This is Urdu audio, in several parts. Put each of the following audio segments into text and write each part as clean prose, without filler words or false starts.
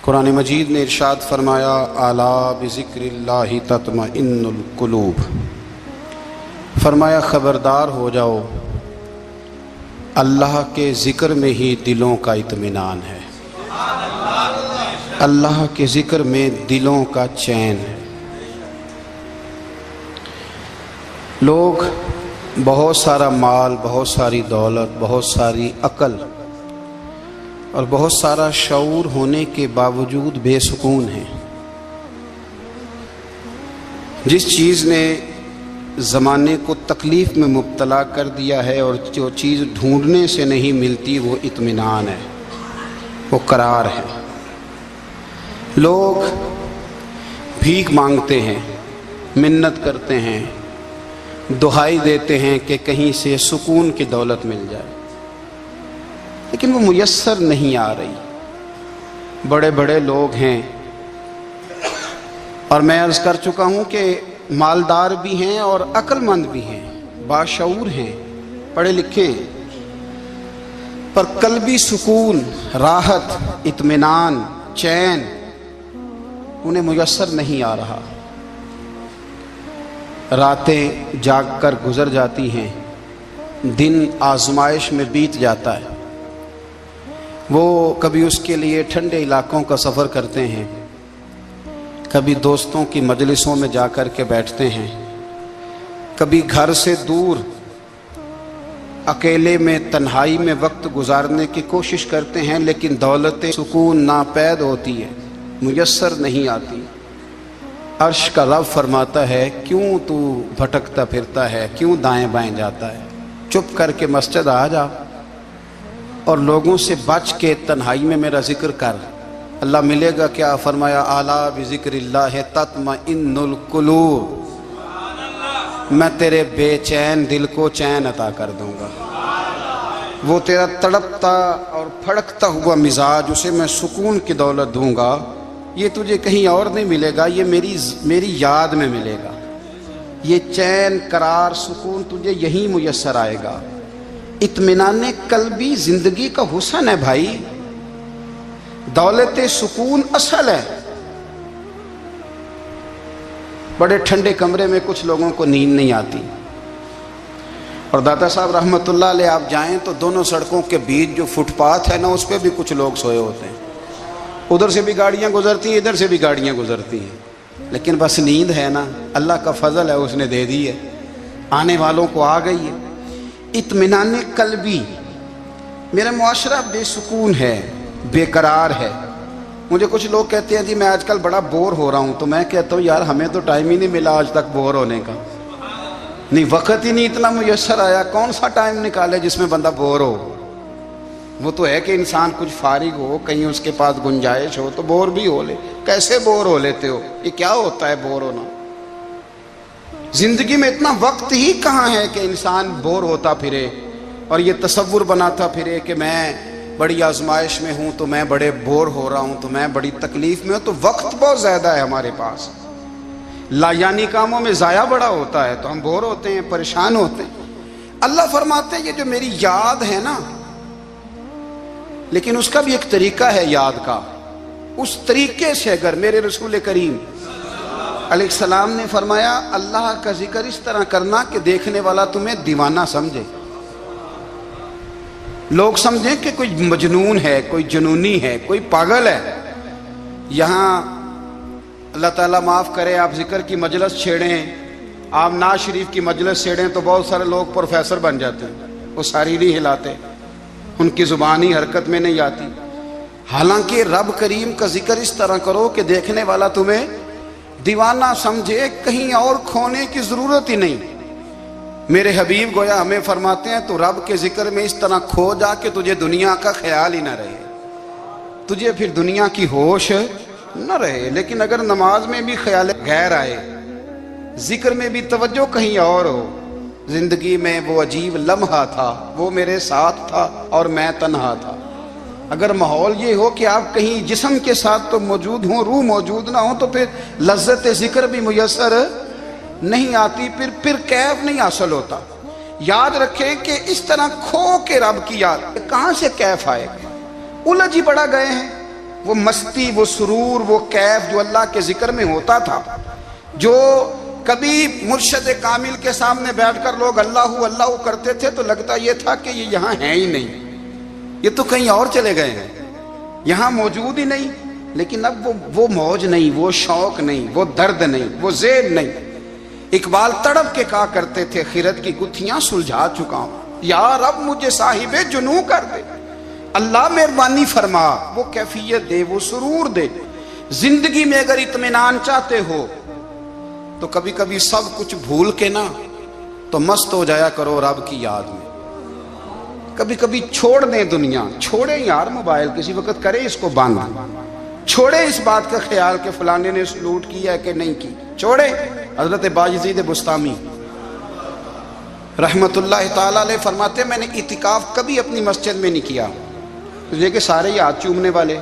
قرآن مجید نے ارشاد فرمایا الا بذکراللہ تطمئن القلوب، فرمایا خبردار ہو جاؤ، اللہ کے ذکر میں ہی دلوں کا اطمینان ہے، اللہ کے ذکر میں دلوں کا چین ہے۔ لوگ بہت سارا مال، بہت ساری دولت، بہت ساری عقل اور بہت سارا شعور ہونے کے باوجود بے سکون ہیں۔ جس چیز نے زمانے کو تکلیف میں مبتلا کر دیا ہے اور جو چیز ڈھونڈنے سے نہیں ملتی وہ اطمینان ہے، وہ قرار ہے۔ لوگ بھیک مانگتے ہیں، منت کرتے ہیں، دہائی دیتے ہیں کہ کہیں سے سکون کی دولت مل جائے، لیکن وہ میسر نہیں آ رہی۔ بڑے بڑے لوگ ہیں، اور میں عرض کر چکا ہوں کہ مالدار بھی ہیں اور عقل مند بھی ہیں، باشعور ہیں، پڑھے لکھے ہیں، پر قلبی سکون، راحت، اطمینان، چین انہیں میسر نہیں آ رہا۔ راتیں جاگ کر گزر جاتی ہیں، دن آزمائش میں بیت جاتا ہے۔ وہ کبھی اس کے لیے ٹھنڈے علاقوں کا سفر کرتے ہیں، کبھی دوستوں کی مجلسوں میں جا کر کے بیٹھتے ہیں، کبھی گھر سے دور اکیلے میں تنہائی میں وقت گزارنے کی کوشش کرتے ہیں، لیکن دولت سکون ناپید ہوتی ہے، میسر نہیں آتی۔ عرش کا رب فرماتا ہے کیوں تو بھٹکتا پھرتا ہے، کیوں دائیں بائیں جاتا ہے، چپ کر کے مسجد آ جا اور لوگوں سے بچ کے تنہائی میں میرا ذکر کر۔ اللہ ملے گا کیا؟ فرمایا اعلیٰ بذکر اللہ تطمئن القلوب، میں تیرے بے چین دل کو چین عطا کر دوں گا۔ وہ تیرا تڑپتا اور پھڑکتا ہوا مزاج، اسے میں سکون کی دولت دوں گا۔ یہ تجھے کہیں اور نہیں ملے گا، یہ میری یاد میں ملے گا۔ یہ چین، قرار، سکون تجھے یہیں میسر آئے گا۔ اطمینان قلبی زندگی کا حسن ہے بھائی، دولت سکون اصل ہے۔ بڑے ٹھنڈے کمرے میں کچھ لوگوں کو نیند نہیں آتی، اور داتا صاحب رحمۃ اللہ علیہ آپ جائیں تو دونوں سڑکوں کے بیچ جو فٹ پاتھ ہے نا، اس پہ بھی کچھ لوگ سوئے ہوتے ہیں۔ ادھر سے بھی گاڑیاں گزرتی ہیں، ادھر سے بھی گاڑیاں گزرتی ہیں، لیکن بس نیند ہے نا، اللہ کا فضل ہے، اس نے دے دی ہے، آنے والوں کو آ گئی ہے۔ اطمینان قلبی، میرا معاشرہ بے سکون ہے، بے قرار ہے۔ مجھے کچھ لوگ کہتے ہیں جی میں آج کل بڑا بور ہو رہا ہوں، تو میں کہتا ہوں یار ہمیں تو ٹائم ہی نہیں ملا آج تک بور ہونے کا، نہیں وقت ہی نہیں اتنا میسر آیا، کون سا ٹائم نکالے جس میں بندہ بور ہو؟ وہ تو ہے کہ انسان کچھ فارغ ہو، کہیں اس کے پاس گنجائش ہو تو بور بھی ہو لے۔ کیسے بور ہو لیتے ہو؟ یہ کیا ہوتا ہے بور ہونا؟ زندگی میں اتنا وقت ہی کہاں ہے کہ انسان بور ہوتا پھرے اور یہ تصور بناتا پھرے کہ میں بڑی آزمائش میں ہوں، تو میں بڑے بور ہو رہا ہوں، تو میں بڑی تکلیف میں ہوں۔ تو وقت بہت زیادہ ہے ہمارے پاس، لایانی کاموں میں ضائع بڑا ہوتا ہے، تو ہم بور ہوتے ہیں، پریشان ہوتے ہیں۔ اللہ فرماتے ہیں یہ جو میری یاد ہے نا، لیکن اس کا بھی ایک طریقہ ہے یاد کا، اس طریقے سے اگر میرے رسول کریم علیہ السلام نے فرمایا اللہ کا ذکر اس طرح کرنا کہ دیکھنے والا تمہیں دیوانہ سمجھے، لوگ سمجھیں کہ کوئی مجنون ہے، کوئی جنونی ہے، کوئی پاگل ہے۔ یہاں اللہ تعالیٰ معاف کرے، آپ ذکر کی مجلس چھیڑیں، آپ نعت شریف کی مجلس چھیڑیں تو بہت سارے لوگ پروفیسر بن جاتے ہیں، وہ ساری نہیں ہلاتے، ان کی زبان ہی حرکت میں نہیں آتی۔ حالانکہ رب کریم کا ذکر اس طرح کرو کہ دیکھنے والا تمہیں دیوانہ سمجھے، کہیں اور کھونے کی ضرورت ہی نہیں۔ میرے حبیب گویا ہمیں فرماتے ہیں تو رب کے ذکر میں اس طرح کھو جا کہ تجھے دنیا کا خیال ہی نہ رہے، تجھے پھر دنیا کی ہوش نہ رہے۔ لیکن اگر نماز میں بھی خیال غیر آئے، ذکر میں بھی توجہ کہیں اور ہو، زندگی میں وہ عجیب لمحہ تھا، وہ میرے ساتھ تھا اور میں تنہا تھا۔ اگر ماحول یہ ہو کہ آپ کہیں جسم کے ساتھ تو موجود ہوں، روح موجود نہ ہو، تو پھر لذت ذکر بھی میسر نہیں آتی، پھر کیف نہیں حاصل ہوتا۔ یاد رکھیں کہ اس طرح کھو کے رب کی یاد کہاں سے کیف آئے گا؟ الجھ ہی بڑا گئے ہیں، وہ مستی، وہ سرور، وہ کیف جو اللہ کے ذکر میں ہوتا تھا، جو کبھی مرشد کامل کے سامنے بیٹھ کر لوگ اللہ اللہ کرتے تھے تو لگتا یہ تھا کہ یہ یہاں ہیں ہی نہیں، یہ تو کہیں اور چلے گئے ہیں، یہاں موجود ہی نہیں۔ لیکن اب وہ موج نہیں، وہ شوق نہیں، وہ درد نہیں، وہ ذیل نہیں۔ اقبال تڑپ کے کہا کرتے تھے خیرت کی گتھیاں سلجھا چکا ہوں، یا رب مجھے صاحب جنوں کر دے، اللہ مہربانی فرما، وہ کیفیت دے، وہ سرور دے۔ زندگی میں اگر اطمینان چاہتے ہو تو کبھی کبھی سب کچھ بھول کے نا تو مست ہو جایا کرو رب کی یاد میں۔ کبھی کبھی چھوڑ دیں دنیا، چھوڑیں یار موبائل، کسی وقت کرے اس کو بند، چھوڑے اس بات کا خیال کہ فلانے نے سلوٹ کیا ہے کہ نہیں کی، چھوڑے۔ حضرت باجزید بستامی رحمت اللہ تعالیٰ علیہ فرماتے میں نے اعتکاف کبھی اپنی مسجد میں نہیں کیا، یہ کہ سارے ہی ہاتھ چومنے والے،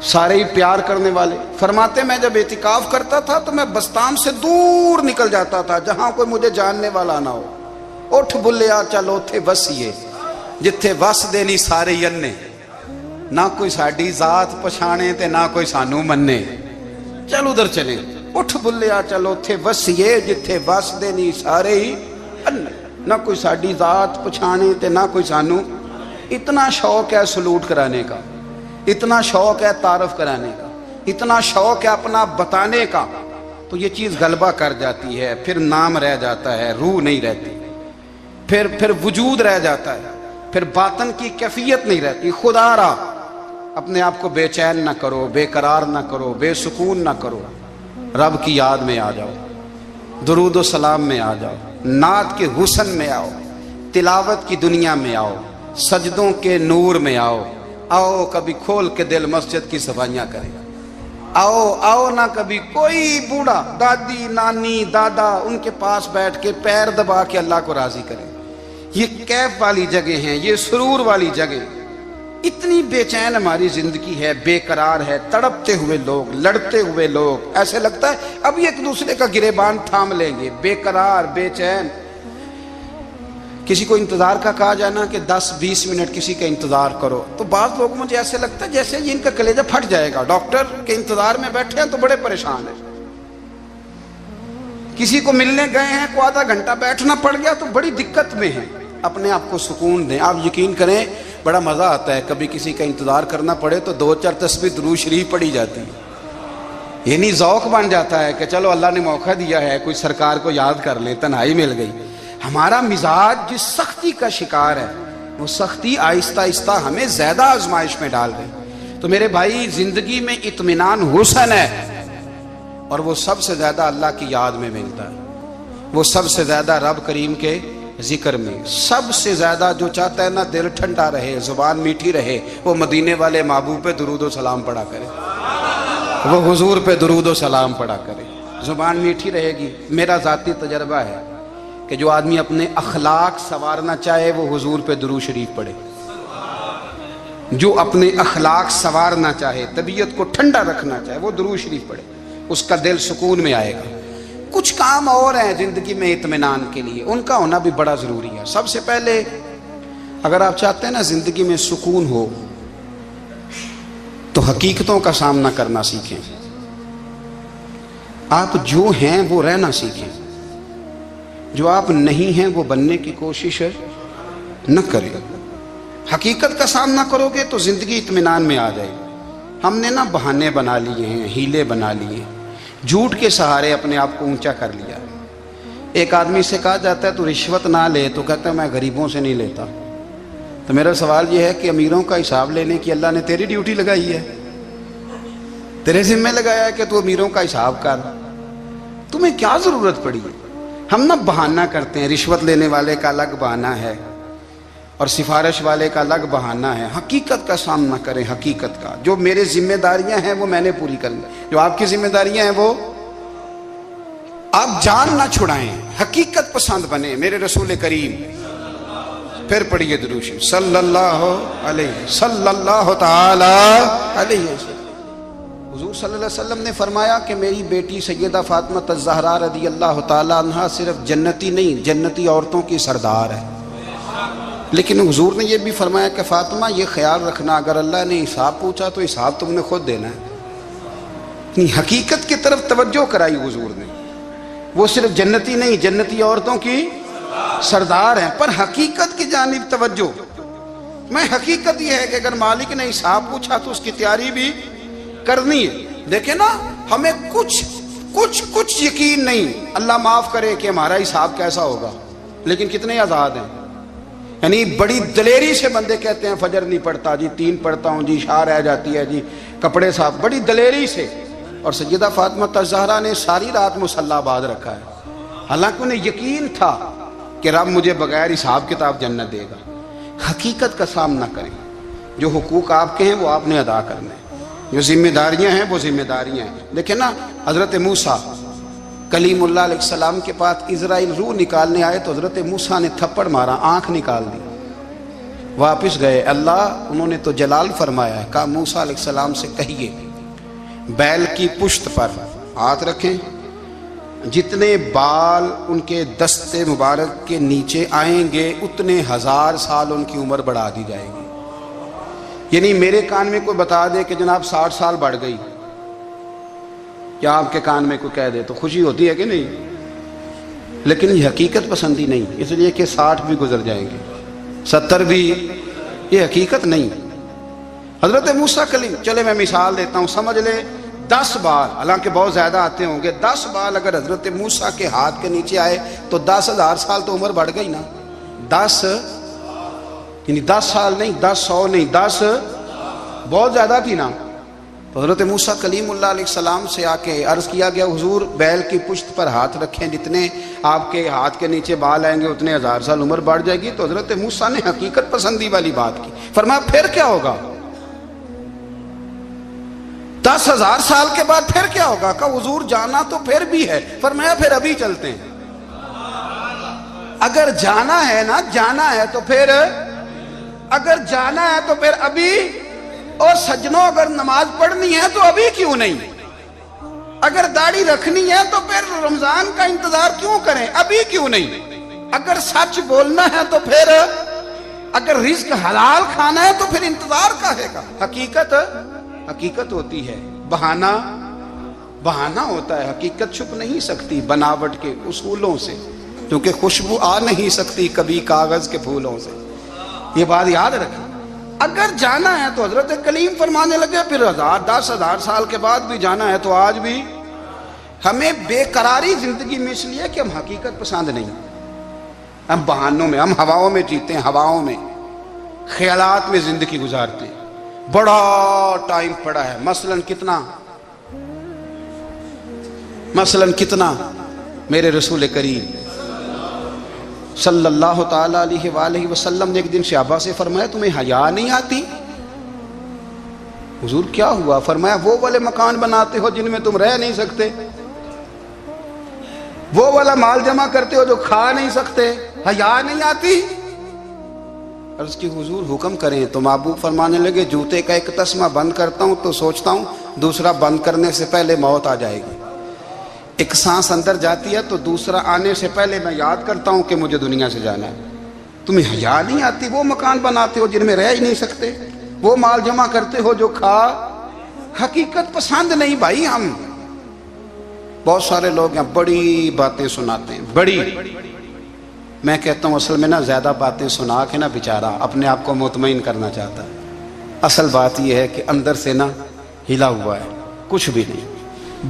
سارے ہی پیار کرنے والے۔ فرماتے میں جب اعتکاف کرتا تھا تو میں بستام سے دور نکل جاتا تھا جہاں کوئی مجھے جاننے والا نہ ہو۔ اٹھ بلیا چلو تھے وسیے جتھے وس دینی سارے ینے، نہ کوئی ساڈی ذات پچھانے تے نہ کوئی سانو مننے، چل ادھر چلیں۔ اٹھ بلیا چلو تھے وسیے جتھے وس دینی سارے ہی انے، نہ کوئی ساڈی ذات پچھانے تے نہ کوئی سانو۔ اتنا شوق ہے سلوٹ کرانے کا، اتنا شوق ہے تعارف کرانے کا، اتنا شوق ہے اپنا بتانے کا، تو یہ چیز غلبہ کر جاتی ہے، پھر نام رہ جاتا ہے، روح نہیں رہتی، پھر وجود رہ جاتا ہے، پھر باطن کی کیفیت نہیں رہتی۔ خدا را اپنے آپ کو بے چین نہ کرو، بے قرار نہ کرو، بے سکون نہ کرو، رب کی یاد میں آ جاؤ، درود و سلام میں آ جاؤ، نعت کے حسن میں آؤ، تلاوت کی دنیا میں آؤ، سجدوں کے نور میں آؤ، آؤ کبھی کھول کے دل مسجد کی صفائیاں کریں، آؤ نہ کبھی کوئی بوڑھا دادی نانی دادا ان کے پاس بیٹھ کے پیر دبا کے اللہ کو راضی کریں۔ یہ کیف والی جگہ ہیں، یہ سرور والی جگہ۔ اتنی بے چین ہماری زندگی ہے، بے قرار ہے، تڑپتے ہوئے لوگ، لڑتے ہوئے لوگ، ایسے لگتا ہے اب یہ ایک دوسرے کا گریبان تھام لیں گے، بے قرار بے چین۔ کسی کو انتظار کا کہا جائے نا کہ 10-20 منٹ کسی کا انتظار کرو تو بعض لوگ مجھے ایسے لگتا ہے جیسے یہ ان کا کلیجہ پھٹ جائے گا، ڈاکٹر کے انتظار میں بیٹھے ہیں تو بڑے پریشان ہیں۔ کسی کو ملنے گئے ہیں کو آدھا گھنٹہ بیٹھنا پڑ گیا تو بڑی دقت میں ہیں۔ اپنے آپ کو سکون دیں۔ آپ یقین کریں بڑا مزہ آتا ہے کبھی کسی کا انتظار کرنا پڑے تو 2-4 تسبیح درود شریف پڑھی جاتی ہے، یعنی ذوق بن جاتا ہے کہ چلو اللہ نے موقع دیا ہے، کوئی سرکار کو یاد کر لیں، تنہائی مل گئی۔ ہمارا مزاج جس سختی کا شکار ہے وہ سختی آہستہ آہستہ ہمیں زیادہ آزمائش میں ڈال گئی۔ تو میرے بھائی زندگی میں اطمینان حسن ہے، اور وہ سب سے زیادہ اللہ کی یاد میں ملتا ہے، وہ سب سے زیادہ رب کریم کے ذکر میں، سب سے زیادہ جو چاہتا ہے نا دل ٹھنڈا رہے، زبان میٹھی رہے، وہ مدینے والے محبوب پہ درود و سلام پڑھا کرے، وہ حضور پہ درود و سلام پڑھا کرے، زبان میٹھی رہے گی۔ میرا ذاتی تجربہ ہے کہ جو آدمی اپنے اخلاق سنوارنا چاہے وہ حضور پہ درود شریف پڑھے، جو اپنے اخلاق سنوارنا چاہے، طبیعت کو ٹھنڈا رکھنا چاہے، وہ درود شریف پڑھے، اس کا دل سکون میں آئے گا۔ کچھ کام اور ہیں زندگی میں اطمینان کے لیے، ان کا ہونا بھی بڑا ضروری ہے۔ سب سے پہلے اگر آپ چاہتے ہیں نا زندگی میں سکون ہو تو حقیقتوں کا سامنا کرنا سیکھیں، آپ جو ہیں وہ رہنا سیکھیں، جو آپ نہیں ہیں وہ بننے کی کوشش نہ کریں۔ حقیقت کا سامنا کرو گے تو زندگی اطمینان میں آ جائے گی۔ ہم نے نا بہانے بنا لیے ہیں، ہیلے بنا لیے ہیں، جھوٹ کے سہارے اپنے آپ کو اونچا کر لیا۔ ایک آدمی سے کہا جاتا ہے تو رشوت نہ لے، تو کہتا ہے میں غریبوں سے نہیں لیتا۔ تو میرا سوال یہ ہے کہ امیروں کا حساب لینے کی اللہ نے تیری ڈیوٹی لگائی ہے، تیرے ذمہ لگایا ہے کہ تو امیروں کا حساب کر، تمہیں کیا ضرورت پڑی ہے؟ ہم نا بہانہ کرتے ہیں، رشوت لینے والے کا الگ بہانہ ہے اور سفارش والے کا الگ بہانہ ہے۔ حقیقت کا سامنا کریں، حقیقت کا، جو میرے ذمہ داریاں ہیں وہ میں نے پوری کرنی، جو آپ کی ذمہ داریاں ہیں وہ آپ جان نہ چھڑائیں، حقیقت پسند بنیں۔ میرے رسول کریم، پھر پڑھیے درود شریف صلی اللہ تعالی علیہ وسلم۔ حضور صلی اللہ علیہ وسلم نے فرمایا کہ میری بیٹی سیدہ فاطمہ الزہرا رضی اللہ تعالی عنہا صرف جنتی نہیں، جنتی عورتوں کی سردار ہے۔ لیکن حضور نے یہ بھی فرمایا کہ فاطمہ یہ خیال رکھنا اگر اللہ نے حساب پوچھا تو حساب تم نے خود دینا ہے۔ حقیقت کی طرف توجہ کرائی حضور نے، وہ صرف جنتی نہیں، جنتی عورتوں کی سردار ہیں، پر حقیقت کی جانب توجہ۔ میں حقیقت یہ ہے کہ اگر مالک نے حساب پوچھا تو اس کی تیاری بھی کرنی ہے۔ دیکھیں نا، ہمیں کچھ یقین نہیں، اللہ معاف کرے کہ ہمارا حساب کیسا ہوگا، لیکن کتنے آزاد ہیں۔ یعنی بڑی دلیری سے بندے کہتے ہیں فجر نہیں پڑھتا جی، 3 پڑھتا ہوں جی، شاہ رہ جاتی ہے جی، کپڑے صاف، بڑی دلیری سے۔ اور سیدہ فاطمہ الزہرا نے ساری رات مصلی باز رکھا ہے، حالانکہ انہیں یقین تھا کہ رب مجھے بغیر حساب کتاب جنت دے گا۔ حقیقت کا سامنا کریں، جو حقوق آپ کے ہیں وہ آپ نے ادا کرنے ہیں، جو ذمہ داریاں ہیں وہ ذمہ داریاں ہیں۔ دیکھیں نا، حضرت موسیٰ کلیم اللہ علیہ السلام کے پاس اسرائیل روح نکالنے آئے تو حضرت موسیٰ نے تھپڑ مارا، آنکھ نکال دی، واپس گئے۔ اللہ انہوں نے تو جلال فرمایا ہے، کہا موسیٰ علیہ السلام سے کہیے بیل کی پشت پر ہاتھ رکھیں، جتنے بال ان کے دستے مبارک کے نیچے آئیں گے اتنے 1000 سال ان کی عمر بڑھا دی جائے گی۔ یعنی میرے کان میں کوئی بتا دے کہ جناب 60 سال بڑھ گئی، کیا آپ کے کان میں کوئی کہہ دے تو خوشی ہوتی ہے کہ نہیں؟ لیکن یہ حقیقت پسندی نہیں، اس لیے کہ 60 بھی گزر جائیں گے، 70 بھی، یہ حقیقت نہیں۔ حضرت موسیٰ کلیم، چلے میں مثال دیتا ہوں، سمجھ لے 10 بال، حالانکہ بہت زیادہ آتے ہوں گے، 10 بال اگر حضرت موسیٰ کے ہاتھ کے نیچے آئے تو 10,000 سال تو عمر بڑھ گئی نا۔ 10 یعنی 10 سال نہیں، 10 نہیں، 10 بہت زیادہ تھی نا۔ تو حضرت موسیٰ کلیم اللہ علیہ السلام سے آ کے عرض کیا گیا، حضور بیل کی پشت پر ہاتھ رکھیں، جتنے آپ کے ہاتھ کے نیچے بال آئیں گے اتنے 1000 سال عمر بڑھ جائے گی۔ تو حضرت موسیٰ نے حقیقت پسندی والی بات کی، فرمایا پھر کیا ہوگا؟ 10,000 سال کے بعد پھر کیا ہوگا؟ کہا حضور جانا تو پھر بھی ہے، فرمایا پھر ابھی چلتے ہیں۔ اگر جانا ہے نا، جانا ہے تو پھر، اگر جانا ہے تو پھر ابھی۔ اور سجنوں، اگر نماز پڑھنی ہے تو ابھی کیوں نہیں؟ اگر داڑھی رکھنی ہے تو پھر رمضان کا انتظار کیوں کریں، ابھی کیوں نہیں؟ اگر سچ بولنا ہے تو پھر، اگر رزق حلال کھانا ہے تو پھر انتظار کاہے کا؟ حقیقت ہوتی ہے، بہانہ ہوتا ہے، حقیقت چھپ نہیں سکتی بناوٹ کے اصولوں سے، کیونکہ خوشبو آ نہیں سکتی کبھی کاغذ کے پھولوں سے۔ یہ بات یاد رکھیں، اگر جانا ہے تو حضرت کلیم فرمانے لگے پھر 10,000 سال کے بعد بھی جانا ہے تو آج بھی۔ ہمیں بے قراری زندگی میں اس لیے کہ ہم حقیقت پسند نہیں، ہم بہانوں میں، ہم ہواؤں میں جیتے ہیں، ہواؤں میں، خیالات میں زندگی گزارتے ہیں۔ بڑا ٹائم پڑا ہے، مثلاً کتنا میرے رسول کریم صلی اللہ تعالیٰ علیہ وآلہ وسلم نے ایک دن صحابہ سے فرمایا تمہیں حیا نہیں آتی؟ حضور کیا ہوا؟ فرمایا وہ والے مکان بناتے ہو جن میں تم رہ نہیں سکتے، وہ والا مال جمع کرتے ہو جو کھا نہیں سکتے، حیا نہیں آتی؟ عرض کی حضور حکم کریں تو محبوب فرمانے لگے جوتے کا ایک تسمہ بند کرتا ہوں تو سوچتا ہوں دوسرا بند کرنے سے پہلے موت آ جائے گی، ایک سانس اندر جاتی ہے تو دوسرا آنے سے پہلے میں یاد کرتا ہوں کہ مجھے دنیا سے جانا ہے۔ تمہیں حیا نہیں آتی؟ وہ مکان بناتے ہو جن میں رہ ہی نہیں سکتے، وہ مال جمع کرتے ہو جو کھا، حقیقت پسند نہیں بھائی ہم۔ بہت سارے لوگ ہیں بڑی باتیں سناتے ہیں، بڑی، میں کہتا ہوں اصل میں نا زیادہ باتیں سنا کے نا بیچارہ اپنے آپ کو مطمئن کرنا چاہتا ہے، اصل بات یہ ہے کہ اندر سے نا ہلا ہوا ہے، کچھ بھی نہیں،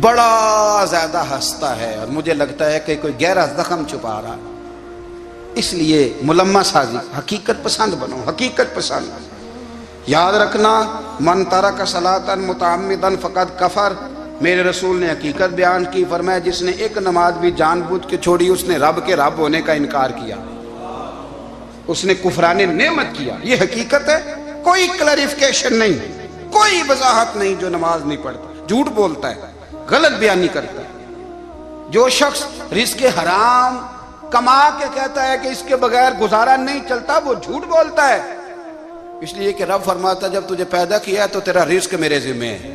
بڑا زیادہ ہنستا ہے اور مجھے لگتا ہے کہ کوئی گہرا زخم چھپا رہا ہے۔ اس لیے ملمہ سازی، حقیقت پسند بنو، حقیقت پسند۔ یاد رکھنا من ترک صلاۃ متعمدا فقد کفر، میرے رسول نے حقیقت بیان کی، فرمایا جس نے ایک نماز بھی جان بوجھ کے چھوڑی اس نے رب کے رب ہونے کا انکار کیا، اس نے کفران نعمت کیا۔ یہ حقیقت ہے، کوئی کلیریفیکیشن نہیں، کوئی وضاحت نہیں۔ جو نماز نہیں پڑھتا، جھوٹ بولتا ہے، غلط بیانی کرتا ہے، جو شخص رزق حرام کما کے کہتا ہے کہ اس کے بغیر گزارا نہیں چلتا، وہ جھوٹ بولتا ہے۔ اس لیے کہ رب فرماتا ہے جب تجھے پیدا کیا ہے تو تیرا رزق میرے ذمہ ہے۔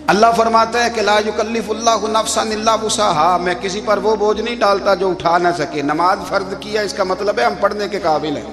اللہ فرماتا ہے کہ لا یکلف اللہ نفسا الا وسعہا، میں کسی پر وہ بوجھ نہیں ڈالتا جو اٹھا نہ سکے۔ نماز فرض کیا، اس کا مطلب ہے ہم پڑھنے کے قابل ہیں،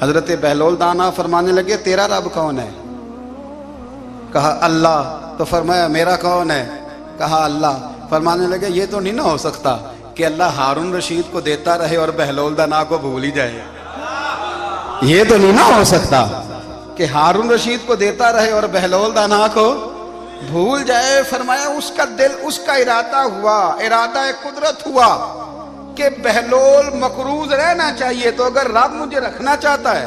حضرت بہلول دانا فرمانے لگے تیرا رب کون ہے؟ کہا اللہ. تو فرمایا میرا کون ہے؟ کہا اللہ. فرمانے لگے یہ تو نہیں نہ ہو سکتا کہ اللہ ہارون رشید کو دیتا رہے اور بہلول دانا کو بھول ہی جائے. یہ تو نہیں نہ ہو سکتا کہ ہارون رشید کو دیتا رہے اور بہلول دانا کو بھول جائے. فرمایا اس کا دل، اس کا ارادہ ہوا، ارادہ قدرت ہوا کہ بہلول مقروض رہنا چاہیے. تو اگر رب مجھے رکھنا چاہتا ہے،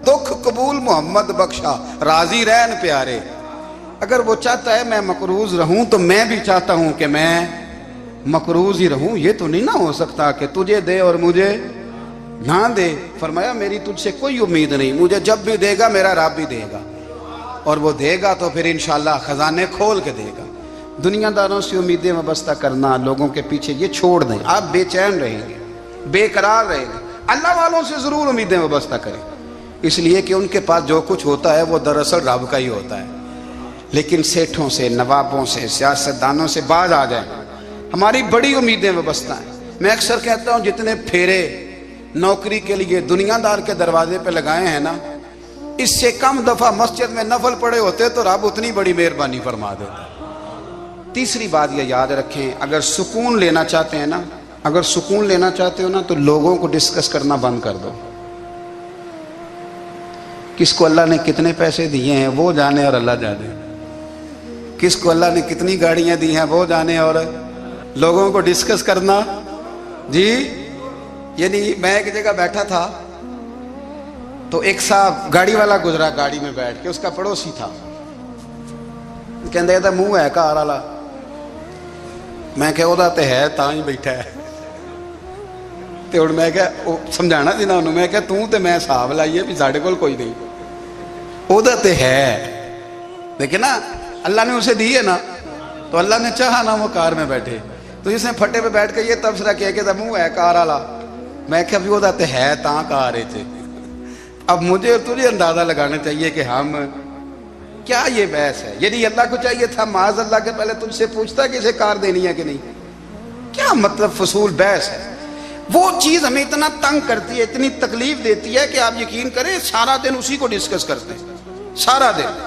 دکھ قبول محمد بخشا راضی رہن پیارے، اگر وہ چاہتا ہے میں مقروض رہوں تو میں بھی چاہتا ہوں کہ میں مقروض ہی رہوں. یہ تو نہیں نہ ہو سکتا کہ تجھے دے اور مجھے نہ دے. فرمایا میری تجھ سے کوئی امید نہیں، مجھے جب بھی دے گا میرا رب بھی دے گا، اور وہ دے گا تو پھر انشاءاللہ خزانے کھول کے دے گا. دنیا داروں سے امیدیں وابستہ کرنا، لوگوں کے پیچھے، یہ چھوڑ دیں. آپ بے چین رہیں گے، بے قرار رہیں گے. اللہ والوں سے ضرور امیدیں وابستہ کریں، اس لیے کہ ان کے پاس جو کچھ ہوتا ہے وہ دراصل رب کا ہی ہوتا ہے. لیکن سیٹھوں سے، نوابوں سے، سیاستدانوں سے باز آ جائیں. ہماری بڑی امیدیں وابستہ ہیں. میں اکثر کہتا ہوں جتنے پھیرے نوکری کے لیے دنیا دار کے دروازے پہ لگائے ہیں نا، اس سے کم دفعہ مسجد میں نفل پڑے ہوتے تو رب اتنی بڑی مہربانی فرما دیتا. تیسری بات یہ یاد رکھیں، اگر سکون لینا چاہتے ہیں نا، اگر سکون لینا چاہتے ہو نا تو لوگوں کو ڈسکس کرنا بند کر دو. کس کو اللہ نے کتنے پیسے دیے ہیں وہ جانے اور اللہ جانے، کس کو اللہ نے کتنی گاڑیاں دی ہیں وہ جانے، اور لوگوں کو ڈسکس کرنا. جی یعنی میں ایک جگہ بیٹھا تھا تو ایک صاحب گاڑی والا گزرا، گاڑی میں بیٹھ کے، اس کا پڑوسی تھا، کہندے تھا منہ ہے کار والا. میں کہ وہ تے ہے تاں ہی بیٹھا ہے. تے ہن میں کہ سمجھانا سی نا انہوں، میں کہ توں تے میں حساب لائیے بھی ساڈے کول کوئی نہیں، وہ تے ہے. لیکن نا اللہ نے اسے دی ہے نا، تو اللہ نے چاہا نا وہ کار میں بیٹھے. تو جس نے پھٹے پہ بیٹھ کے یہ تبصرہ کیا کہ منہ ہے کار والا، میں کہ ابھی وہ تے ہے تاں کار ہے. اب مجھے اور تجھے اندازہ لگانا چاہیے کہ ہم کیا یہ بحث ہے. یعنی اللہ کو چاہیے تھا معاذ اللہ کے پہلے تجھ سے پوچھتا کہ اسے کار دینی ہے کہ نہیں. کیا مطلب فضول بحث ہے. وہ چیز ہمیں اتنا تنگ کرتی ہے، اتنی تکلیف دیتی ہے کہ آپ یقین کریں سارا دن اسی کو ڈسکس کرتے ہیں. سارا دن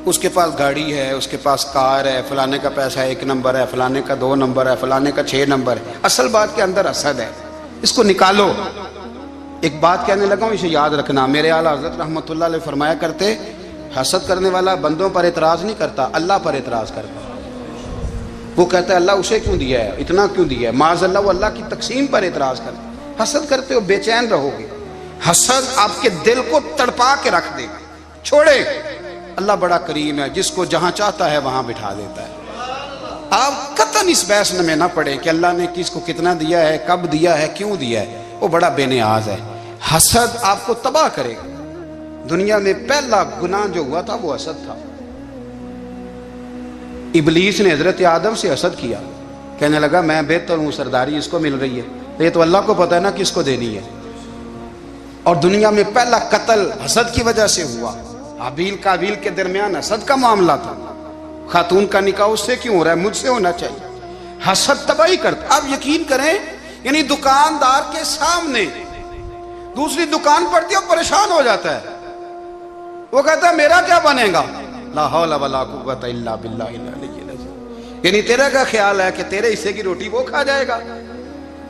اس کے پاس گاڑی ہے، اس کے پاس کار ہے، فلانے کا پیسہ 1 نمبر ہے، فلانے کا 2 نمبر ہے، فلانے کا 6 نمبر ہے. اصل بات کے اندر حسد ہے، اس کو نکالو. ایک بات کہنے لگا ہوں، اسے یاد رکھنا. میرے اعلیٰ حضرت رحمۃ اللہ علیہ فرمایا کرتے، حسد کرنے والا بندوں پر اعتراض نہیں کرتا، اللہ پر اعتراض کرتا. وہ کہتا ہے اللہ اسے کیوں دیا ہے، اتنا کیوں دیا ہے، معاذ اللہ وہ اللہ کی تقسیم پر اعتراض کرتا. حسد کرتے ہو بے چین رہو گے. حسد آپ کے دل کو تڑپا کے رکھ دے گا. چھوڑے، اللہ بڑا کریم ہے، جس کو جہاں چاہتا ہے وہاں بٹھا دیتا ہے. آپ قطعاً اس بحث میں نہ پڑیں کہ اللہ نے کس کو کتنا دیا ہے، کب دیا ہے، کیوں دیا ہے. وہ بڑا بے نیاز ہے. حسد آپ کو تباہ کرے گا. دنیا میں پہلا گناہ جو ہوا تھا وہ حسد تھا. ابلیس نے حضرت آدم سے حسد کیا، کہنے لگا میں بہتر ہوں، سرداری اس کو مل رہی ہے، یہ تو اللہ کو پتہ ہے نا کس کو دینی ہے. اور دنیا میں پہلا قتل حسد کی وجہ سے ہوا. حابیل قابیل کے درمیان حسد کا معاملہ تھا. خاتون کا نکاح اس سے کیوں ہو رہا ہے، مجھ سے ہونا چاہیے. حسد تباہی کرتا. آپ یقین کریں، یعنی دکاندار کے سامنے دوسری دکان پڑتی ہے اور پریشان ہو جاتا ہے. وہ کہتا ہے میرا کیا بنے گا، لا حول ولا قوت الا باللہ العلی العظیم. یعنی تیرا کا خیال ہے کہ تیرے حصے کی روٹی وہ کھا جائے گا.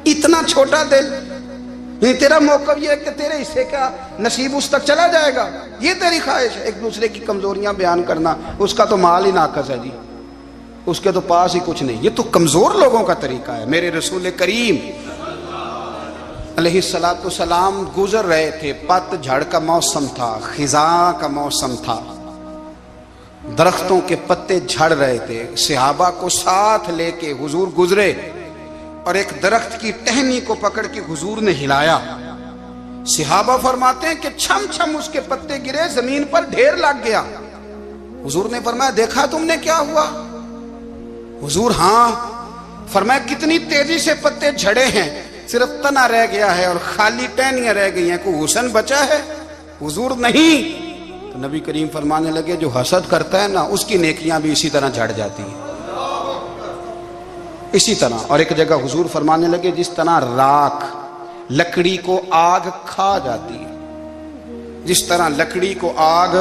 اتنا چھوٹا دل. یعنی تیرا موقف یہ ہے کہ تیرے حصے کا نصیب اس تک چلا جائے گا، یہ تیری خواہش ہے. ایک دوسرے کی کمزوریاں بیان کرنا، اس کا تو مال ہی ناقص ہے جی، اس کے تو پاس ہی کچھ نہیں. یہ تو کمزور لوگوں کا طریقہ ہے. میرے رسول کریم علیہ السلام گزر رہے تھے، پت جھڑ کا موسم تھا، خزاں کا موسم تھا، درختوں کے پتے جھڑ رہے تھے. صحابہ کو ساتھ لے کے حضور گزرے اور ایک درخت کی ٹہنی کو پکڑ کے حضور نے ہلایا. صحابہ فرماتے ہیں کہ چھم چھم اس کے پتے گرے، زمین پر ڈھیر لگ گیا. حضور نے فرمایا دیکھا تم نے کیا ہوا؟ حضور ہاں. فرمایا کتنی تیزی سے پتے جھڑے ہیں، صرف تنا رہ گیا ہے اور خالی ٹہنیاں رہ گئی ہیں، کوئی حسن بچا ہے؟ حضور نہیں. تو نبی کریم فرمانے لگے جو حسد کرتا ہے نا اس کی نیکیاں بھی اسی طرح جھڑ جاتی ہیں. اسی طرح اور ایک جگہ حضور فرمانے لگے جس طرح راکھ لکڑی کو آگ کھا جاتی ہے، جس طرح لکڑی کو آگ،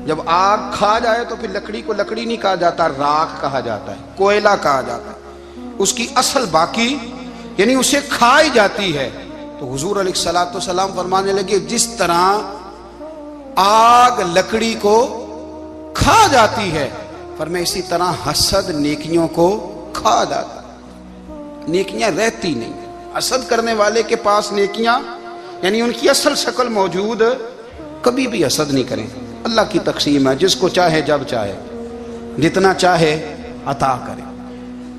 جب آگ کھا جائے تو پھر لکڑی کو لکڑی نہیں کہا جاتا، راکھ کہا جاتا ہے، کوئلہ کہا جاتا ہے، اس کی اصل باقی یعنی اسے کھائی جاتی ہے۔ تو حضور علیہ الصلوۃ والسلام فرمانے لگے جس طرح آگ لکڑی کو کھا جاتی ہے، فرمایا اسی طرح حسد نیکیوں کو کھا جاتا ہے، نیکیاں رہتی نہیں۔ حسد کرنے والے کے پاس نیکیاں یعنی ان کی اصل شکل موجود، کبھی بھی حسد نہیں کریں۔ اللہ کی تقسیم ہے، جس کو چاہے جب چاہے جتنا چاہے عطا کرے۔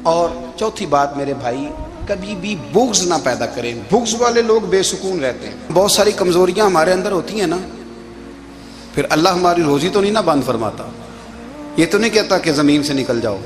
اور چوتھی بات میرے بھائی، کبھی بھی بغض نہ پیدا کریں۔ بغض والے لوگ بے سکون رہتے ہیں۔ بہت ساری کمزوریاں ہمارے اندر ہوتی ہیں نا، پھر اللہ ہماری روزی تو نہیں نہ بند فرماتا، یہ تو نہیں کہتا کہ زمین سے نکل جاؤ،